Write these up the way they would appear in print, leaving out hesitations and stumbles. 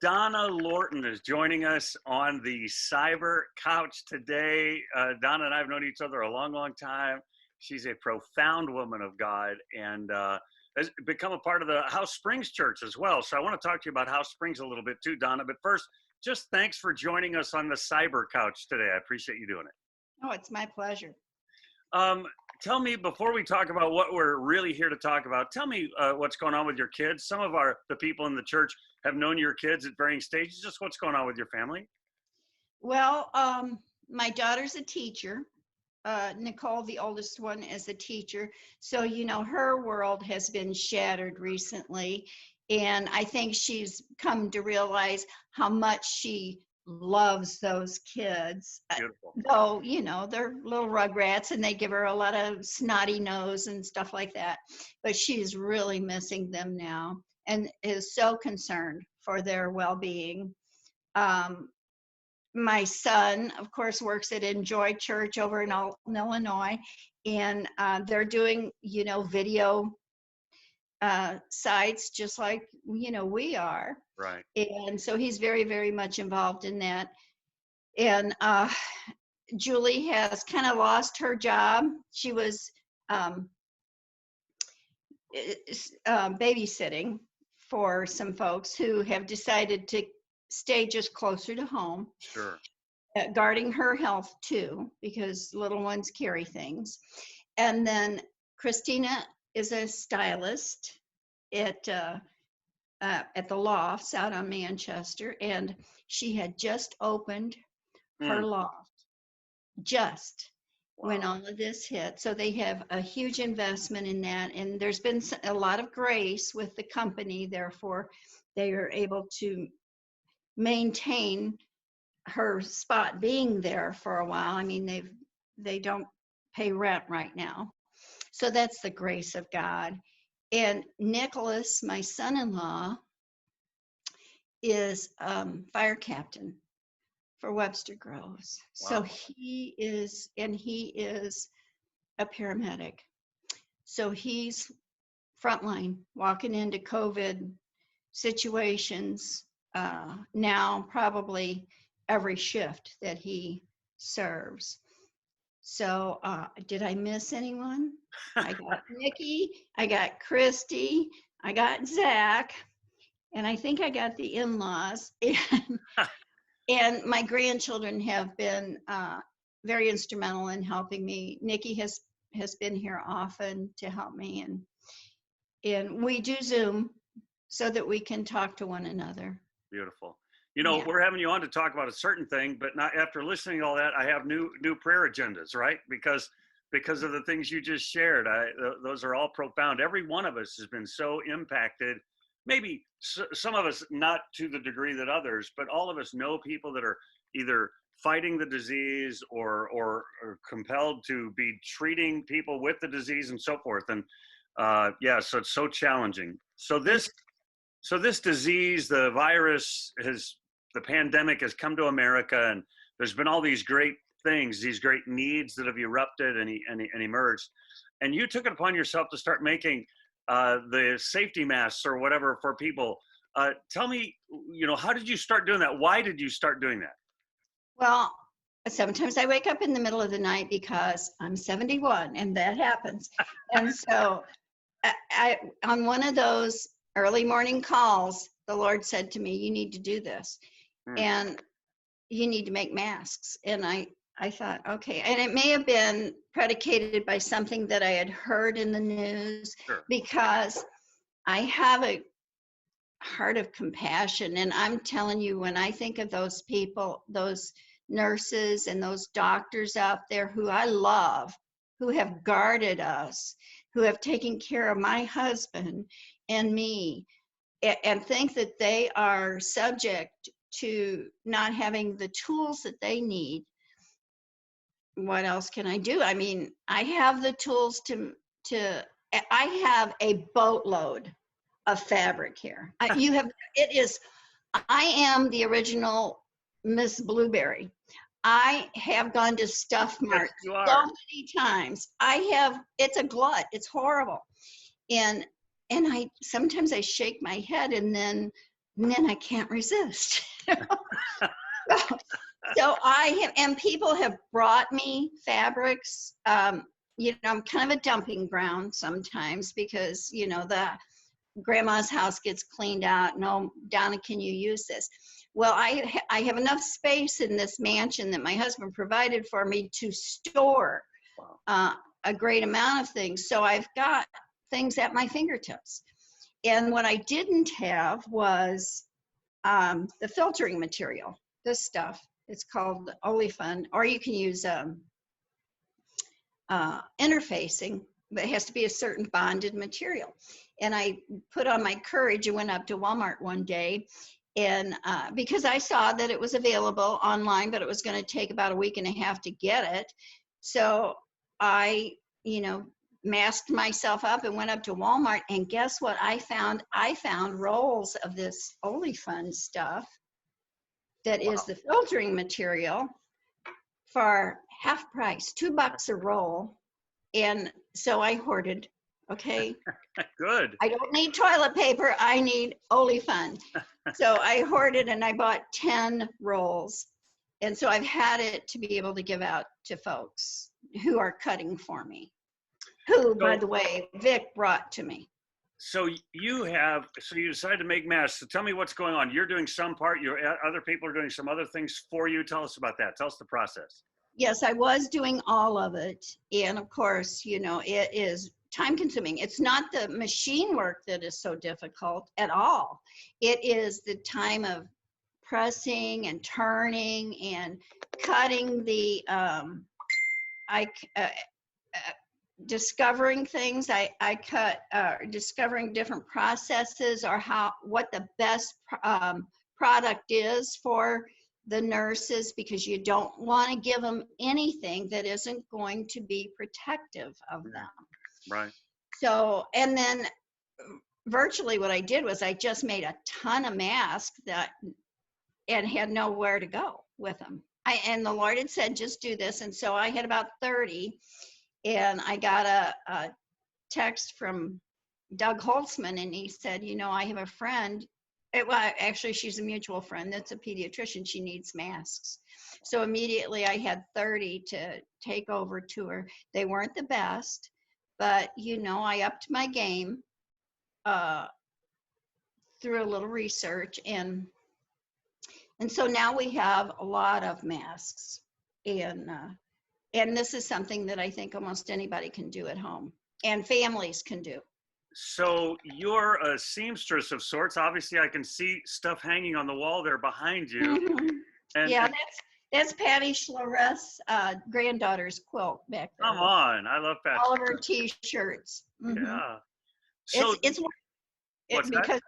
Donna Lorton is joining us on the Cyber Couch today. Donna and I have known each other a long, long time. She's a profound woman of God and has become a part of the House Springs Church as well. So I want to talk to you about House Springs a little bit too, Donna. But first, just thanks for joining us on the Cyber Couch today. I appreciate you doing it. Oh, it's my pleasure. Tell me, before we talk about what we're really here to talk about, tell me what's going on with your kids. Some of the people in the church have known your kids at varying stages. Just what's going on with your family? Well, my daughter's a teacher. Nicole, the oldest one, is a teacher. So, her world has been shattered recently. And I think she's come to realize how much she loves those kids. Beautiful. Though, they're little rugrats and they give her a lot of snotty nose and stuff like that. But she's really missing them now and is so concerned for their well-being. My son, of course, works at Enjoy Church over in Illinois, and they're doing, video sites just like, we are. Right. And so he's very, very much involved in that. And Julie has kind of lost her job. She was babysitting for some folks who have decided to stay just closer to home. Sure. Guarding her health too, because little ones carry things. And then Christina is a stylist at the lofts out on Manchester, and she had just opened her loft when all of this hit. So they have a huge investment in that, and there's been a lot of grace with the company. Therefore, they are able to maintain her spot being there for a while. I mean, they don't pay rent right now. So that's the grace of God. And Nicholas, my son-in-law, is fire captain for Webster Groves. Wow. So he is a paramedic. So he's frontline, walking into COVID situations now, probably every shift that he serves. So did I miss anyone? I got Nikki, I got Christy, I got Zach, and I think I got the in-laws. And my grandchildren have been very instrumental in helping me. Nikki has been here often to help me, and we do Zoom so that we can talk to one another. Beautiful. We're having you on to talk about a certain thing, but not after listening to all that, I have new prayer agendas, right? Because of the things you just shared. Those are all profound. Every one of us has been so impacted. Maybe some of us not to the degree that others, but all of us know people that are either fighting the disease or compelled to be treating people with the disease and so forth. And so it's so challenging. So this disease, the virus, the pandemic has come to America, and there's been all these great things, these great needs that have erupted and emerged. And you took it upon yourself to start making the safety masks or whatever for people. Tell me, how did you start doing that? Why did you start doing that? Well, sometimes I wake up in the middle of the night because I'm 71 and that happens. And so I on one of those early morning calls, the Lord said to me, you need to do this. And you need to make masks. And I thought, okay. And it may have been predicated by something that I had heard in the news. Sure. Because I have a heart of compassion. And I'm telling you, when I think of those people, those nurses and those doctors out there who I love, who have guarded us, who have taken care of my husband and me, and think that they are subject to not having the tools that they need, what else can I do? I mean, I have the tools I have a boatload of fabric here. I am the original Miss Blueberry. I have gone to Stuff Mart so many times. It's a glut. It's horrible. And sometimes I shake my head, and then and then I can't resist. So I have, and people have brought me fabrics. You know, I'm kind of a dumping ground sometimes because, you know, the grandma's house gets cleaned out. No, Donna, can you use this? Well, I have enough space in this mansion that my husband provided for me to store a great amount of things. So I've got things at my fingertips. And what I didn't have was the filtering material, this stuff. It's called Olefin, or you can use interfacing, but it has to be a certain bonded material. And I put on my courage and went up to Walmart one day, and because I saw that it was available online, but it was going to take about a week and a half to get it. So I, you know, masked myself up and went up to Walmart, and guess what I found? I found rolls of this Olefin stuff that is the filtering material for half price, $2 a roll. And so I hoarded, okay? Good. I don't need toilet paper, I need Olefin. So I hoarded and I bought 10 rolls. And so I've had it to be able to give out to folks who are cutting for me, who, by the way, Vic brought to me. So you decided to make masks. So tell me what's going on. You're doing some part, other people are doing some other things for you. Tell us about that. Tell us the process. Yes, I was doing all of it. And of course, you know, it is time consuming. It's not the machine work that is so difficult at all. It is the time of pressing and turning and cutting the, discovering things. I cut, discovering different processes or what the best product is for the nurses, because you don't want to give them anything that isn't going to be protective of them. Right. So, and then virtually what I did was I just made a ton of masks and had nowhere to go with them. And the Lord had said, just do this. And so I had about 30, and I got a text from Doug Holtzman, and he said, you know, I have a friend. Well, actually, she's a mutual friend that's a pediatrician. She needs masks. So immediately I had 30 to take over to her. They weren't the best, but, you know, I upped my game through a little research. And so now we have a lot of masks. And this is something that I think almost anybody can do at home, and families can do. So you're a seamstress of sorts. Obviously, I can see stuff hanging on the wall there behind you. Mm-hmm. And yeah, that's Patty Schlareth's granddaughter's quilt back there. Come on, I love Patty. All of her T-shirts. Mm-hmm. Yeah. So because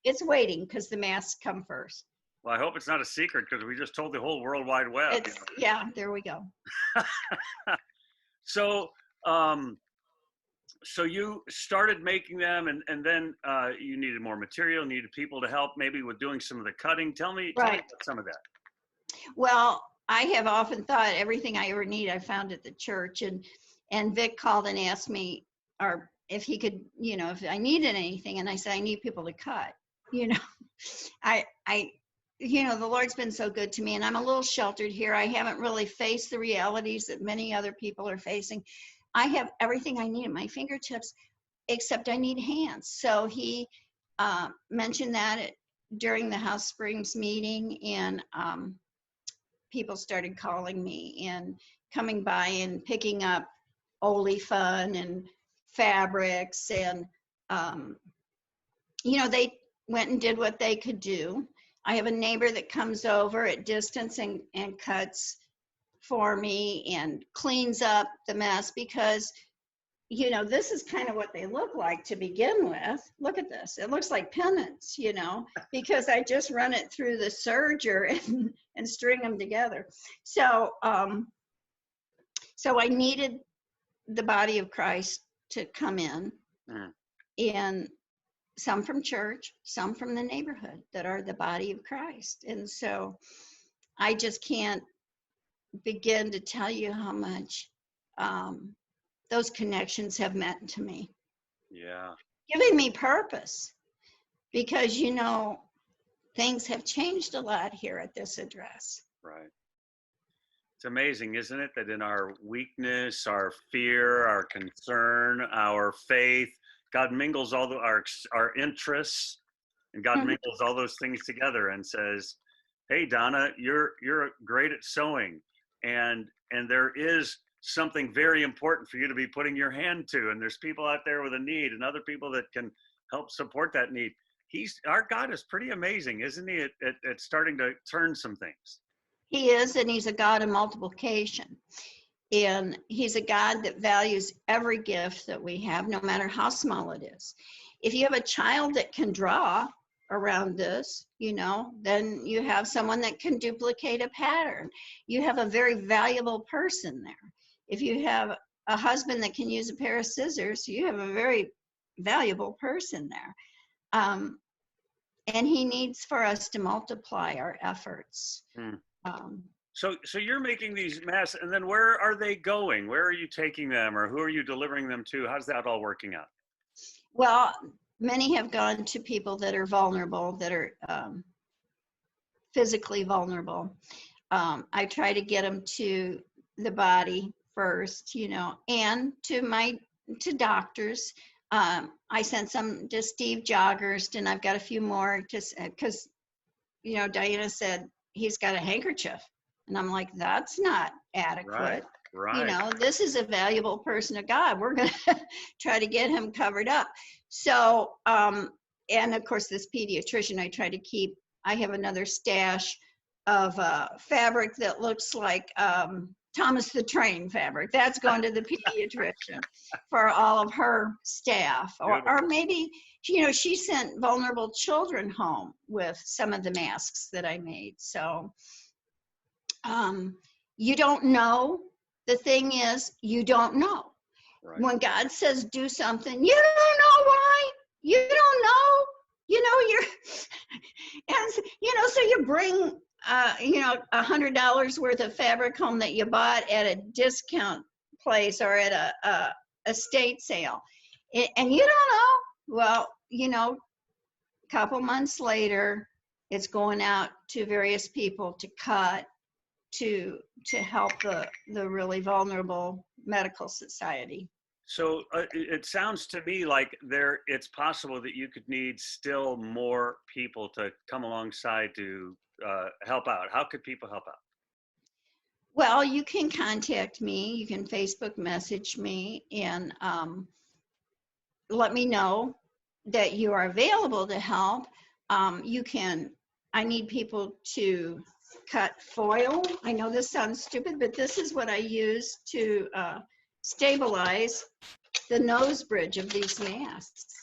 it's waiting because the masks come first. Well, I hope it's not a secret, because we just told the whole World Wide Web. Yeah, there we go. So, so you started making them, and then you needed more material, needed people to help maybe with doing some of the cutting. Tell me about some of that. Well, I have often thought everything I ever need I found at the church, and Vic called and asked me, or if he could, you know, if I needed anything, and I said I need people to cut. You know, you know, the Lord's been so good to me, and I'm a little sheltered here. I haven't really faced the realities that many other people are facing. I have everything I need at my fingertips, except I need hands. So he mentioned that during the House Springs meeting, and people started calling me and coming by and picking up Olefin and fabrics, and you know, they went and did what they could do. I have a neighbor that comes over at distance and cuts for me and cleans up the mess, because, you know, this is kind of what they look like to begin with. Look at this. It looks like pennants, you know, because I just run it through the serger and string them together. So, so I needed the body of Christ to come in, and some from church, some from the neighborhood that are the body of Christ. And so I just can't begin to tell you how much those connections have meant to me. Yeah. Giving me purpose, because, you know, things have changed a lot here at this address. Right. It's amazing, isn't it, that in our weakness, our fear, our concern, our faith, God mingles all our interests, and God Mhm. mingles all those things together and says, "Hey, Donna, you're great at sewing, and there is something very important for you to be putting your hand to, and there's people out there with a need, and other people that can help support that need." Our God is pretty amazing, isn't he? At starting to turn some things. He is, and he's a God of multiplication. And he's a God that values every gift that we have, no matter how small it is. If you have a child that can draw around this, then you have someone that can duplicate a pattern. You have a very valuable person there. If you have a husband that can use a pair of scissors, you have a very valuable person there. And he needs for us to multiply our efforts. Um, So you're making these masks, and then where are they going? Where are you taking them, or who are you delivering them to? How's that all working out? well, many have gone to people that are vulnerable, that are physically vulnerable. I try to get them to the body first, and to doctors. I sent some to Steve Joggers, and I've got a few more just because, Diana said he's got a handkerchief. And I'm like, that's not adequate. Right. This is a valuable person of God. We're going to try to get him covered up. So, and of course, this pediatrician, I have another stash of fabric that looks like Thomas the Train fabric. That's going to the pediatrician for all of her staff. Or maybe, she sent vulnerable children home with some of the masks that I made. So, you don't know. The thing is, you don't know. Right. When God says do something, you don't know why. You don't know. You're, and so you bring, $100 worth of fabric home that you bought at a discount place or at a estate sale, and you don't know. Well, a couple months later, it's going out to various people to cut, to help the really vulnerable medical society. So it sounds to me like it's possible that you could need still more people to come alongside to help out. How could people help out? Well, you can contact me. You can Facebook message me and let me know that you are available to help. I need people to cut foil. I know this sounds stupid, but this is what I use to stabilize the nose bridge of these masks.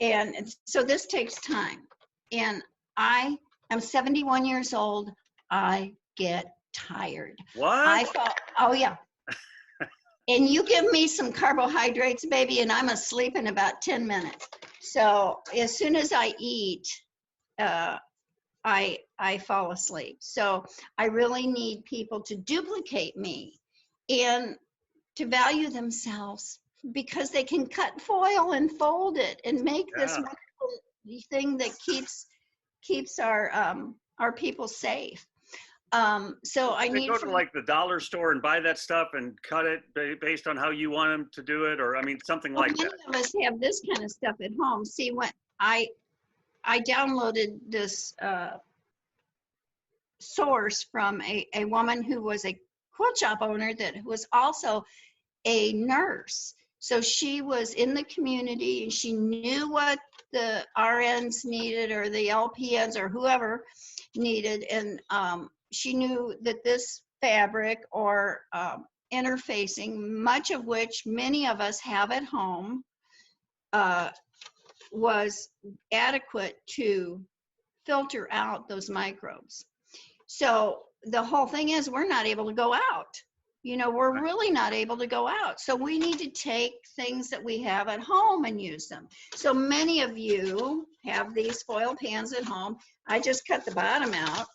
And so this takes time. And I am 71 years old. I get tired. What? Oh yeah. And you give me some carbohydrates, baby, and I'm asleep in about 10 minutes. So as soon as I eat, I fall asleep. So I really need people to duplicate me and to value themselves, because they can cut foil and fold it and make this wonderful thing that keeps our people safe. So I need to go to like the dollar store and buy that stuff and cut it based on how you want them to do it, or something like that. Many of us have this kind of stuff at home. See, when I downloaded this source from a woman who was a quilt shop owner that was also a nurse. So she was in the community and she knew what the RNs needed or the LPNs or whoever needed. And she knew that this fabric or interfacing, much of which many of us have at home, was adequate to filter out those microbes. So the whole thing is we're not able to go out. We're really not able to go out. So we need to take things that we have at home and use them. So many of you have these foil pans at home. I just cut the bottom out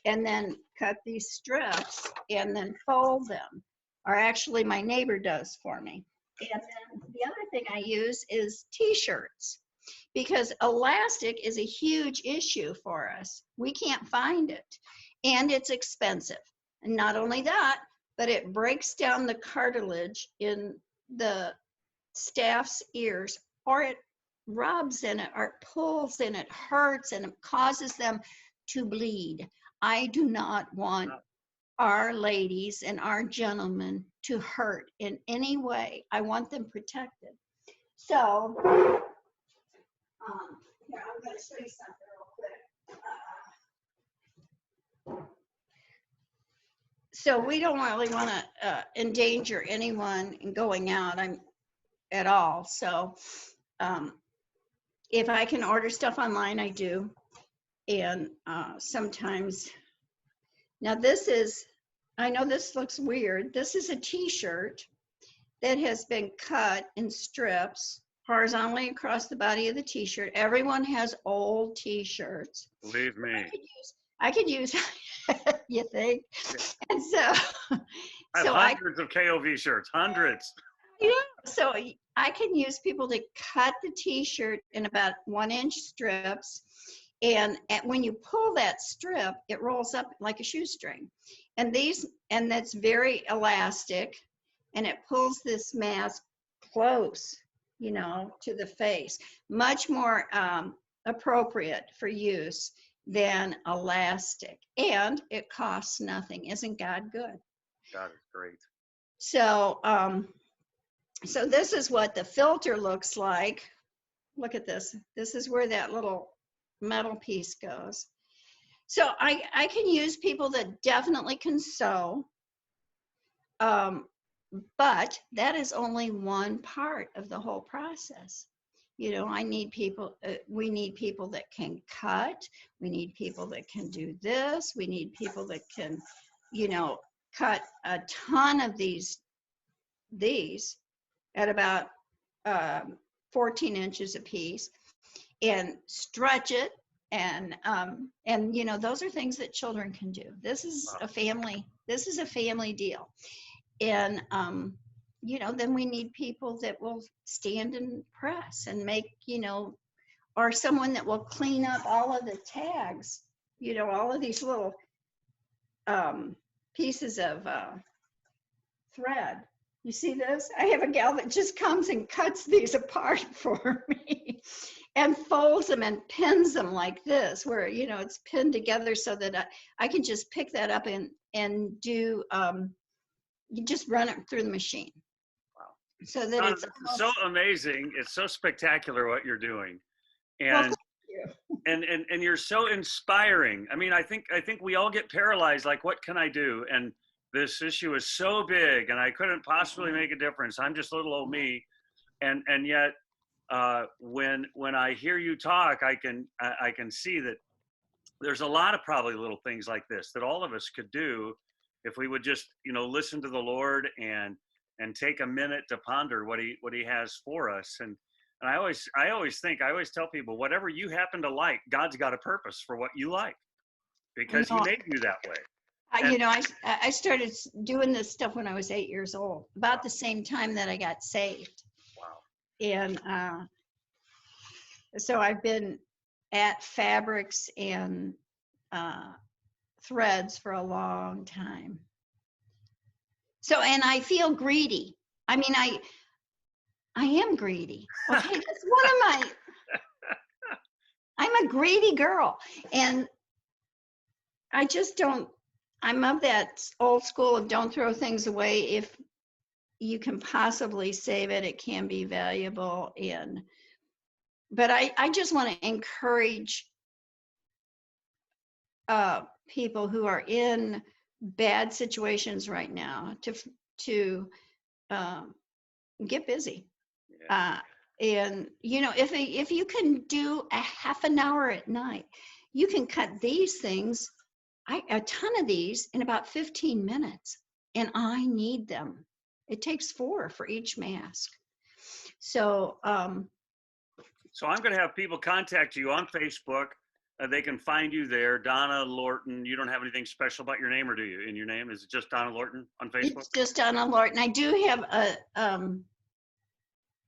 and then cut these strips and then fold them. Or actually my neighbor does for me. And then the other thing I use is t-shirts, because elastic is a huge issue for us. We can't find it, and it's expensive. And not only that, but it breaks down the cartilage in the staff's ears, or it rubs in it, or it pulls and it hurts and it causes them to bleed. I do not want our ladies and our gentlemen to hurt in any way. I want them protected. So, here, I'm going to show you something real quick. So we don't really want to endanger anyone in going out at all. So if I can order stuff online, I do. And sometimes, now this is, I know this looks weird. This is a t-shirt that has been cut in strips horizontally across the body of the t-shirt. Everyone has old t-shirts. Believe me. I could use you think? And so, I have hundreds of KOV shirts, hundreds. Yeah, so I can use people to cut the t-shirt in about 1-inch strips. And when you pull that strip, it rolls up like a shoestring. And that's very elastic, and it pulls this mask close, you know, to the face. Much more appropriate for use than elastic, and it costs nothing. Isn't God good? God is great. So so this is what the filter looks like. Look at this. This is where that little metal piece goes. So I can use people that definitely can sew, but that is only one part of the whole process. You know, I need people, we need people that can cut. We need people that can do this. We need people that can, you know, cut a ton of these at about 14 inches a piece and stretch it. And you know, those are things that children can do. This is a family deal. And, you know, then we need people that will stand and press and make, you know, or someone that will clean up all of the tags, you know, all of these little pieces of thread. You see this? I have a gal that just comes and cuts these apart for me and folds them and pins them like this, where, you know, it's pinned together so that I can just pick that up and do, you just run it through the machine. So that it's so amazing. It's so spectacular what you're doing, and and you're so inspiring. I mean, I think we all get paralyzed. Like, what can I do? And this issue is so big, and I couldn't possibly make a difference. I'm just little old me, and yet when I hear you talk, I can see that there's a lot of probably little things like this that all of us could do if we would just, you know, listen to the Lord and take a minute to ponder what he has for us. And I always tell people, whatever you happen to like, God's got a purpose for what you like, because he made you that way. You know, I started doing this stuff when I was 8 years old, about the same time that I got saved. Wow. And so I've been at fabrics and threads for a long time. So, and I feel greedy. I mean, I am greedy. Okay, that's one of my, I'm a greedy girl. And I just don't, I'm of that old school of don't throw things away. If you can possibly save it, it can be valuable. But I just want to encourage people who are in bad situations right now to get busy. Yeah. And you know, if you can do a half an hour at night, you can cut these things, a ton of these, in about 15 minutes, and I need them. It takes 4 for each mask. So so I'm going to have people contact you on Facebook. They can find you there, Donna Lorton. You don't have anything special about your name, or do you? In your name, is it just Donna Lorton on Facebook? It's just Donna Lorton. I do have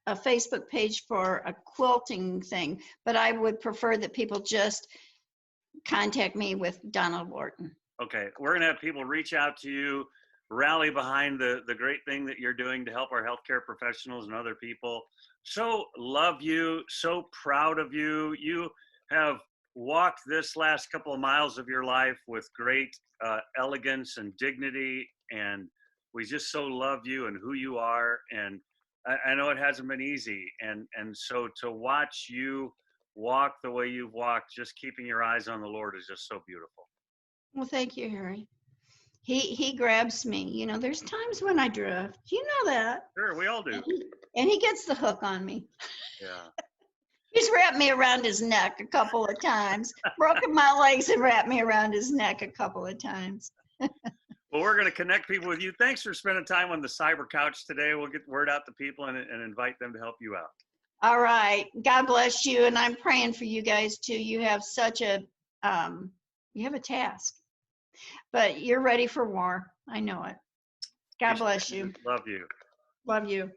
a Facebook page for a quilting thing, but I would prefer that people just contact me with Donna Lorton. Okay, we're going to have people reach out to you, rally behind the great thing that you're doing to help our healthcare professionals and other people. So love you, so proud of you. You have walked this last couple of miles of your life with great elegance and dignity, and we just so love you and who you are. And I know it hasn't been easy, and so to watch you walk the way you've walked, just keeping your eyes on the Lord, is just so beautiful. Well, thank you, Harry. He grabs me. You know, there's times when I drift. You know that. Sure, we all do. And he gets the hook on me. Yeah. He's wrapped me around his neck a couple of times, broken my legs and wrapped me around his neck a couple of times. Well, we're going to connect people with you. Thanks for spending time on the Cyber Couch today. We'll get word out to people and invite them to help you out. All right. God bless you. And I'm praying for you guys too. You have such a, you have a task, but you're ready for war. I know it. God bless you. Love you. Love you.